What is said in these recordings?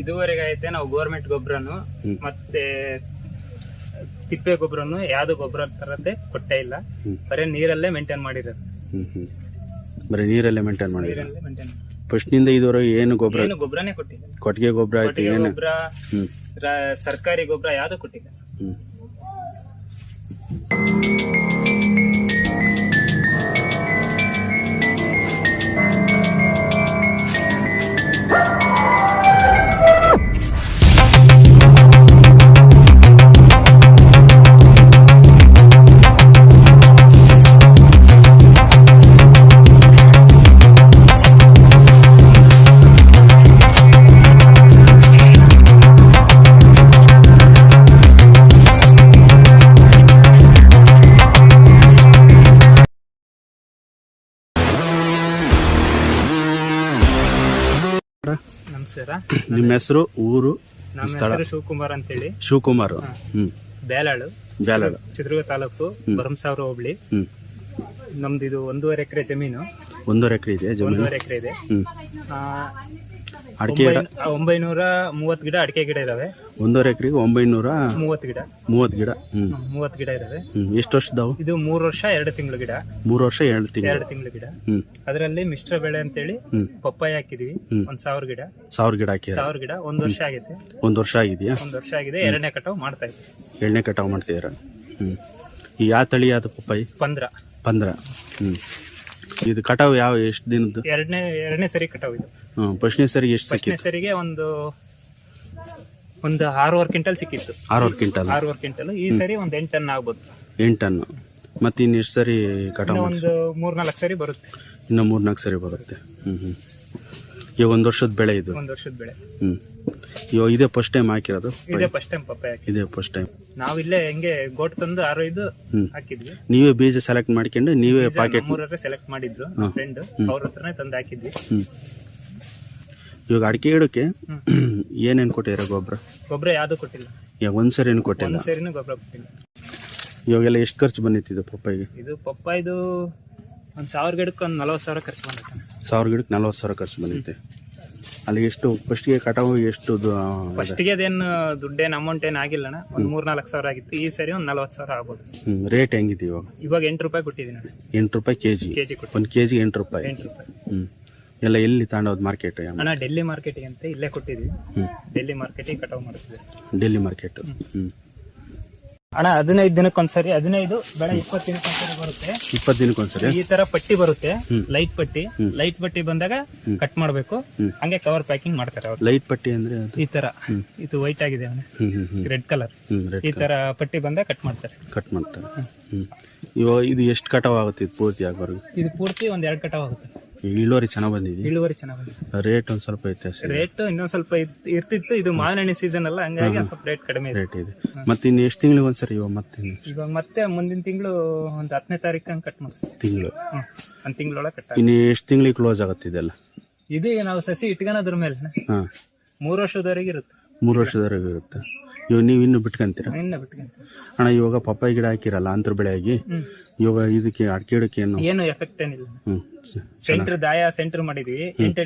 ಇದುವರೆಗೆ ಐತೆ ನಾವು ಗೌರ್ಮೆಂಟ್ ಗೊಬ್ಬರನು ಮತ್ತೆ ತಿಪ್ಪೆ ಗೊಬ್ಬರನು ಯಾವ್ದು ಗೊಬ್ಬರ ತರತ್ತೆ ಕೊಟ್ಟೇ ಇಲ್ಲ. ಬರೀ ನೀರಲ್ಲೇ ಮೇಂಟೈನ್ ಮಾಡಿರೋದು. ಬರೀ ನೀರಲ್ಲೇ ಮೇಂಟೈನ್ ಮಾಡಿರೋದು. ಫಸ್ಟ್ ನಿಂದ ಇದುವರೆಗೆ ಏನು ಗೊಬ್ಬರ? ಏನು ಗೊಬ್ಬರನೇ ಕೊಟ್ಟಿಲ್ಲ. ಕೊಟ್ಟಿಗೆ ಗೊಬ್ಬರ ಆಯ್ತು, ಏನು ಗೊಬ್ಬರ ಸರ್ಕಾರಿ ಗೊಬ್ಬರ ಯಾವ್ದು ಕೊಟ್ಟಿಲ್ಲ. ನಮಸ್ಕಾರ. ನಿಮ್ಮ ಹೆಸರು, ಊರು? ನಮ್ಮ ಹೆಸರು ಶಿವಕುಮಾರ್ ಅಂತೇಳಿ. ಶಿವಕುಮಾರ್. ಬೇಲಾಳು, ಚಿತ್ರದುರ್ಗ ತಾಲೂಕು, ಬರಂಸಾವರ ಹೋಬಳಿ. ನಮ್ದು ಇದು 1.5 ಎಕರೆ ಜಮೀನು. 1.5 ಎಕರೆ ಇದೆ ಜಮೀನು. 1.5 ಎಕರೆ ಇದೆ. ಅಡಿಕೆ 930 ಗಿಡ ಅಡಿಕೆ ಗಿಡ ಇದಾವೆ. 1.5 ಎಕರೆಗೆ 930 ಗಿಡ. 30 ಗಿಡ. 30 ಗಿಡ ಇದಾವೆ. ಎಷ್ಟು ವರ್ಷದವು? ಇದು 3 ವರ್ಷ 2 ತಿಂಗಳು ಗಿಡ. 3 ವರ್ಷ 2 ತಿಂಗಳು ಗಿಡ. ಅದರಲ್ಲಿ ಮಿಶ್ರ ಬೆಳೆ ಅಂತೇಳಿ ಪಪ್ಪಾಯ ಹಾಕಿದೀವಿ. 1,000 ಗಿಡ. 1000 ಗಿಡ ಹಾಕಿ. 1000 ಗಿಡ 1 ವರ್ಷ ಆಗೈತೆ. 1 ವರ್ಷ ಆಗಿದೆಯಾ? 1 ವರ್ಷ ಆಗಿದೆ. 2ನೇ ಕಟಾವು ಮಾಡ್ತಾ ಇದ್ದೀವಿ. 2ನೇ ಕಟಾವು ಮಾಡ್ತಿದ್ದೀರಾ? ಈ ಯಾವ ತಳಿ ಅದು ಪಪ್ಪಾಯಿ? ಪಂದ್ರ. ಇದು ಕಟಾವು ಎಷ್ಟು ದಿನದ್ದು? ಎರಡನೇ ಸರಿ ಕಟಾವು ಇದು. ಫಸ್ಟ್ನೇ ಸರಿಗೆ ಎಷ್ಟು ಸಿಕ್ಕಿತ್ತು? ಫಸ್ಟ್ನೇ ಸರಿಗೆ ಒಂದು 6 ಕ್ವಿಂಟಲ್ ಸಿಕ್ಕಿತ್ತು. 6 ಕ್ವಿಂಟಲ್. 6 ಕ್ವಿಂಟಲ್. ಈ ಸರಿ ಒಂದು 8 ಟನ್ ಆಗ್ಬೋದು. 8 ಟನ್. ಮತ್ತೆ ಇನ್ನು ಎಷ್ಟು ಸರಿ ಕಟಾವು? ಒಂದು 3-4 ಸರಿ ಬರುತ್ತೆ. ಇನ್ನು 3-4 ಸರಿ ಬರುತ್ತೆ. ಈಗ 1 ವರ್ಷದ ಬೆಳೆ ಇದು? 1 ವರ್ಷದ ಬೆಳೆ. ಇವಾಗ ಇದೇ ಫಸ್ಟ್ ಟೈಮ್ ಹಾಕಿರೋದು? ಇದೇ ಫಸ್ಟ್ ಟೈಮ್ ಪಪ್ಪಾಯ. ಇದೇ ಫಸ್ಟ್ ಟೈಮ್. ನಾವಿಲ್ಲೇ ಹೆಂಗೆ ಗೋಟ್ ತಂದು 6-5 ಹಾಕಿದ್ವಿ. ನೀವೇ ಬೀಜ ಸೆಲೆಕ್ಟ್ ಮಾಡ್ಕೊಂಡು ನೀವೇ ಪ್ಯಾಕೆಟ್? ಮೂರರೇ ಸೆಲೆಕ್ಟ್ ಮಾಡಿದ್ರು ಫ್ರೆಂಡ್, ಅವ್ರ ಹತ್ರನೇ ತಂದು ಹಾಕಿದ್ವಿ. ಇವಾಗ ಅಡಿಕೆ ಗಿಡಕ್ಕೆ ಏನೇನು ಕೊಟ್ಟಿದ್ದೀರಾ ಗೊಬ್ಬರ ಯಾವ್ದು ಕೊಟ್ಟಿಲ್ಲ. ಈಗ ಒಂದ್ಸರಿನೂ ಕೊಟ್ಟಿಲ್ಲ? ಒಂದ್ಸರಿನೂ ಗೊಬ್ಬರ ಕೊಟ್ಟಿಲ್ಲ. ಇವಾಗೆಲ್ಲ ಎಷ್ಟು ಖರ್ಚು ಬಂದಿತ್ತು ಪಪ್ಪಾಯಿಗೆ? ಇದು ಪಪ್ಪಾಯಿದು ಒಂದು 1000 ಗಿಡಕ್ಕೆ ಒಂದು 40,000 ಖರ್ಚು ಬಂದಿತ್ತು. 1000 ಗಿಡಕ್ಕೆ 40,000 ಖರ್ಚು ಬಂದಿತ್ತೆ. ಅಲ್ಲಿ ಎಷ್ಟು ಫಸ್ಟ್ಗೆ ಕಟಾವು ಎಷ್ಟು? ಫಸ್ಟ್ಗೆ ಅದೇನು ದುಡ್ಡೇನು ಅಮೌಂಟ್ ಏನು ಆಗಿಲ್ಲ, ಒಂದು 3-4 ಸಾವಿರ ಆಗಿತ್ತು. ಈ ಸರಿ ಒಂದು 40,000 ಆಗ್ಬೋದು. ರೇಟ್ ಹೆಂಗಿದೆ ಇವಾಗ 8 ರೂಪಾಯಿ ಕೊಟ್ಟಿದ್ದೀನಿ. 8 ರೂಪಾಯಿ ಕೆಜಿ? ಒಂದು ಕೆಜಿ 8 ರೂಪಾಯಿ. 8 ರೂಪಾಯಿ. ಎಲ್ಲ ಎಲ್ಲಿ ತಗೊಂಡೋದು ಮಾರ್ಕೆಟ್? ಅಣ್ಣ ಡೆಲ್ಲಿ ಮಾರ್ಕೆಟಿಗೆ ಅಂತ ಇಲ್ಲೇ ಕೊಟ್ಟಿದ್ವಿ. ಡೆಲ್ಲಿ ಮಾರ್ಕೆಟಿಗೆ ಕಟಾವು ಮಾಡ್ತಿದ್ವಿ. ಡೆಲ್ಲಿ ಮಾರ್ಕೆಟ್. ಅಣ್ಣ 15 ದಿನಕ್ಕೊಂದ್ಸರಿ, 15 ಬೇಡ 20 ದಿನಕ್ಕೊಂದ್ಸರಿ ಬರುತ್ತೆ. 20 ದಿನಕ್ಕೊಂದ್ಸರಿ ಈ ತರ ಪಟ್ಟಿ ಬರುತ್ತೆ. ಲೈಟ್ ಪಟ್ಟಿ ಬಂದಾಗ ಕಟ್ ಮಾಡ್ಬೇಕು. ಹಂಗೆ ಕವರ್ ಪ್ಯಾಕಿಂಗ್ ಮಾಡ್ತಾರೆ ಅವ್ರು. ಲೈಟ್ ಪಟ್ಟಿ ಅಂದ್ರೆ ಈ ತರ ಇದು ವೈಟ್ ಆಗಿದೆ, ರೆಡ್ ಕಲರ್. ಈ ತರ ಪಟ್ಟಿ ಬಂದಾಗ ಕಟ್ ಮಾಡ್ತಾರೆ. ಇವಾಗ ಇದು ಎಷ್ಟು ಕಟಾವ್ ಆಗುತ್ತೆ? ಇದು ಪೂರ್ತಿ ಆಗಬಾರ್ದು? ಇದು ಪೂರ್ತಿ ಒಂದ್ 2 ಕಟಾವ್ ಆಗುತ್ತೆ. ಇಳುವರಿ ಚೆನ್ನಾಗಿ ಬಂದಿದೆ? ಇಳುವರಿ ಚೆನ್ನಾಗಿ ಬಂದಿದೆ. ರೇಟ್ ಒಂದ್ ಸ್ವಲ್ಪ ವ್ಯತ್ಯಾಸ? ರೇಟ್ ಇನ್ನೊಂದ್ ಸ್ವಲ್ಪ ಇರ್ತಿತ್ತು. ಇದು ಮಾವಿನ ಸೀಸನ್ ಅಲ್ಲ, ಹಂಗಾಗಿ ಸ್ವಲ್ಪ ರೇಟ್ ಕಡಿಮೆ ರೇಟ್ ಇದೆ. ಮತ್ತೆ ಇನ್ನು ಎಷ್ಟು ತಿಂಗಳಿಗೆ ಒಂದ್ಸರಿ? ಇವಾಗ ಮತ್ತೆ ಮುಂದಿನ ತಿಂಗಳು ಒಂದು 10ನೇ ತಾರೀಕು ಹಂಗೆ ಕಟ್ ಮಾಡಿಸ್ತೀವಿ. ತಿಂಗಳು? ಒಂದು ತಿಂಗಳೊಳಗೆ ಕಟ್. ಇನ್ನು ಎಷ್ಟು ತಿಂಗಳಿಗೆ ಕ್ಲೋಸ್ ಆಗುತ್ತೆ ಇದೆಲ್ಲ? ಇದು ನಾವು ಸಸಿ ಇಟ್ಕೊಳೋದ್ರ ಮೇಲೆ 3 ವರ್ಷದವರೆಗೆ ಇರುತ್ತೆ. 3 ವರ್ಷದವರೆಗೆ ಇರುತ್ತೆ. ಇವಾಗ ನೀವು ಇನ್ನು ಬಿಟ್ಕೊಂತೀರಾ? ಅಣ್ಣ ಇವಾಗ ಪಪ್ಪಾಯಿ ಗಿಡ ಹಾಕಿರಲ್ಲ ಅಂತರ ಬೆಳೆಯಾಗಿ, ಇವಾಗ ಇದಕ್ಕೆ ಅಡಿಕೆ ಗಿಡಕ್ಕೆ ಏನು ಎಫೆಕ್ಟ್ ಏನಿಲ್ಲ. ಸೆಂಟರ್ ಮಾಡಿದ್ವಿ. 8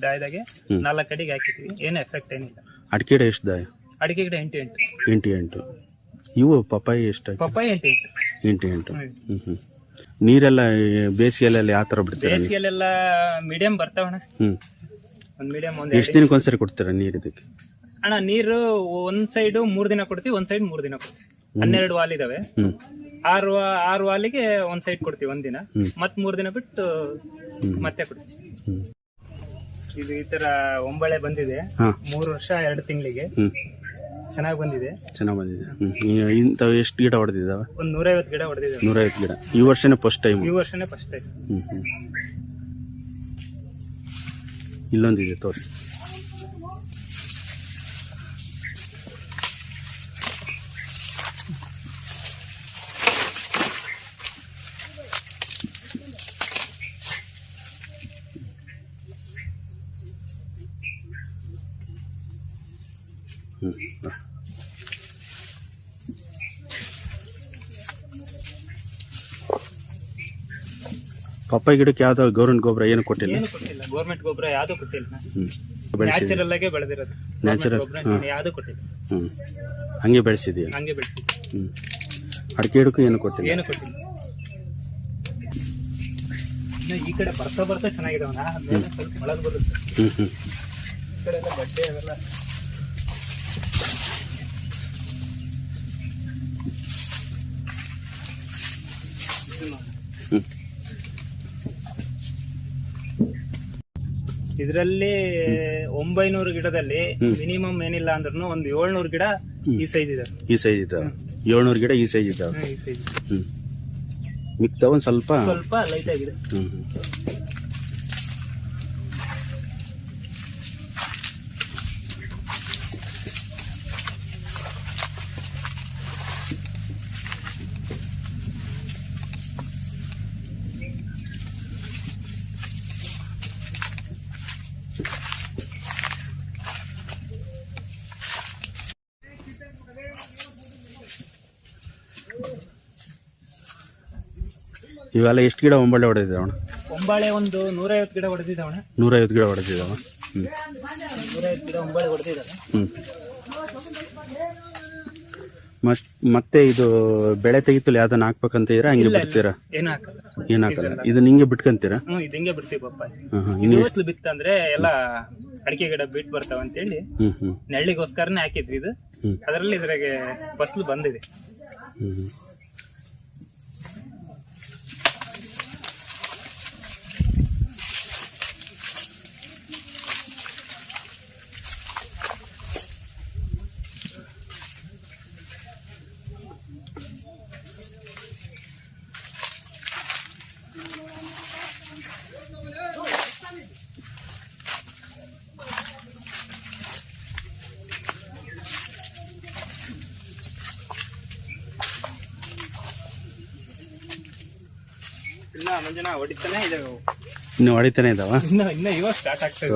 ದಾಯದಾಗೆ 4 ಅಡಿಗೆ ಹಾಕಿದ್ವಿ. ಏನು ಎಫೆಕ್ಟ್ ಏನಿಲ್ಲ. ಅಡಿಕೆ ಗಿಡ ಎಷ್ಟು ದಾಯ? ಅಡಿಕೆ ಗಿಡ 8. ಇವು ಪಪ್ಪಾಯಿ ಎಷ್ಟು? ಪಪ್ಪಾಯಿ 8. ನೀರೆಲ್ಲ ಬೇಸಿಗೆಲ್ಲ ಯಾವ ತರ ಬಿಡ್ತೀರಾ? ಬೇಸಿಗೆಲ್ಲ ಮೀಡಿಯಂ ಬರ್ತಾವಣ್ಣ. ಒಂದು ಮೀಡಿಯಂ. ಎಷ್ಟು ದಿನಕ್ಕೆ ಒಂದ್ಸರಿ ಕೊಡ್ತೀರಾ ನೀರು ಇದಕ್ಕೆ? ಅಣ್ಣ ನೀರು ಒಂದ್ ಸೈಡ್ 3 ದಿನ ಕೊಡ್ತೀವಿ, ಒಂದ್ ಸೈಡ್ 3 ದಿನ ಕೊಡ್ತೀವಿ. 12 ವಾಲ್ ಇದಾವೆ. 6 ವಾಲಿಗೆ ಒಂದ್ ಸೈಡ್ ಕೊಡ್ತೀವಿ ಒಂದಿನ, ಮತ್ 3 ದಿನ ಬಿಟ್ಟು ಮತ್ತೆ ಕೊಡ್ತೀವಿ. ಇದು ಈ ತರ ಒಂಬಳೆ ಬಂದಿದೆ. 3 ವರ್ಷ 2 ತಿಂಗಳಿಗೆ ಚೆನ್ನಾಗಿ ಬಂದಿದೆ. ಇಂಥವು ಎಷ್ಟು ಗಿಡ ಹೊಡೆದಿದ್ದಾವೆ? ಒಂದು 150 ಗಿಡ ಹೊಡೆದಿದ್ದಾವೆ. 150 ಗಿಡ ಈ ವರ್ಷನೇ ಫಸ್ಟ್ ಟೈಮ್? ಈ ವರ್ಷನೇ ಫಸ್ಟ್ ಟೈಮ್. ಇಲ್ಲೊಂದಿದೆ ತೋರಿಸಿ. ಪಪ್ಪಾಯಿ ಗಿಡಕ್ಕೆ ಯಾವ್ದು ಗೌರ್ಮೆಂಟ್ ಗೊಬ್ಬರ ಏನು ಕೊಟ್ಟಿಲ್ಲ? ಗೌರ್ಮೆಂಟ್ ಗೊಬ್ಬರ ಯಾವ್ದು ಕೊಟ್ಟಿಲ್ಲ. ನ್ಯಾಚುರಲ್ ಆಗಿ ಬೆಳೆದಿರೋದು. ನ್ಯಾಚುರಲ್ ಯಾವ್ದು ಕೊಟ್ಟಿಲ್ಲ. ಹ್ಮ್ ಹಂಗೆ ಬೆಳೆಸಿದೀಯ. ಹಂಗೆ ಬೆಳೆಸಿ. ಹ್ಮ್ ಅಡಿಕೆ ಗಿಡಕ್ಕೂ ಏನು ಕೊಟ್ಟಿಲ್ಲ. ಏನು ಕೊಟ್ಟಿಲ್ಲ. ಇನ್ನು ಈ ಕಡೆ ಬರ್ತಾ ಬರ್ತಾ ಚೆನ್ನಾಗಿದಾವಣ, ಮೇಲೆ ಸ್ವಲ್ಪ ಮೊಳಗ್ ಬರುತ್ತೆ. ಹ್ಮ್ ಈ ಕಡೆ ಎಲ್ಲ ಗಡ್ಡೆ ಅವೆಲ್ಲ. ಇದರಲ್ಲಿ 900 ಗಿಡದಲ್ಲಿ ಮಿನಿಮಮ್ ಏನಿಲ್ಲ ಅಂದ್ರೂ ಒಂದು 700 ಗಿಡ ಈ ಸೈಜ್ ಇದೆ. ಈ ಸೈಜ್ ಇದಾವೆ. 700 ಗಿಡ ಈ ಸೈಜ್ ಇದಾವೆ. ಈ ಸೈಜ್. ಹ್ಮ್ ಮಿಕ್ತಾವ ಒಂದ್ ಸ್ವಲ್ಪ ಲೈಟ್ ಆಗಿದೆ. ಇವೆಲ್ಲ ಎಷ್ಟು ಗಿಡ ಒಂಬಳೆ ಹೊಡೆದಿದ್ದಾವಣ? ಒಂಬಾಳೆ ಒಂದು 150 ಗಿಡ ಹೊಡೆದಿದ್ದಾವಣ. 150 ಗಿಡ ಹೊಡೆದಿದ್ದಾವ. 150 ಗಿಡ ಒಂಬಾಳೆ ಹೊಡೆದಿದ್ದಾವೆ. ಮತ್ತೆ ಇದು ಬೆಳೆ ತೆಗಿತಲ್ಲ ಯಾವ್ದನ್ನ ಹಾಕ್ಬೇಕಂತ ಇದ್ದೀರಾ ಹಂಗೆ ಬಿಡ್ತೀರಾ? ಏನು ಹಾಕಲ್ಲ. ಏನ್ ಹಾಕಲ್ಲ. ಇದು ನಿಂಗೆ ಬಿಟ್ಕಂತೀರಾ? ಇದು ಹಿಂಗೆ ಬಿಡ್ತೀವಿ ಪಪ್ಪ. ಇನ್ನು ಫಸಲು ಬಿತ್ತಂದ್ರೆ ಎಲ್ಲ ಅಡಿಕೆ ಗಿಡ ಬಿಟ್ಟು ಬರ್ತಾವ ಅಂತೇಳಿ ನೆಳ್ಳಿಗೋಸ್ಕರನೇ ಹಾಕಿದ್ವಿ ಇದು. ಅದರಲ್ಲಿ ಇದ್ರಾಗೆ ಫಸಲು ಬಂದಿದೆ. ಇಲ್ಲ ಮಂಜುನಾ ಹೊಡಿತಾನೆ ಇದಾವೆ. ಇನ್ನು ಹೊಡಿತಾನೆ ಇದಾವ. ಇನ್ನ ಇವಾಗ ಸ್ಟಾರ್ಟ್ ಆಗ್ತದೆ.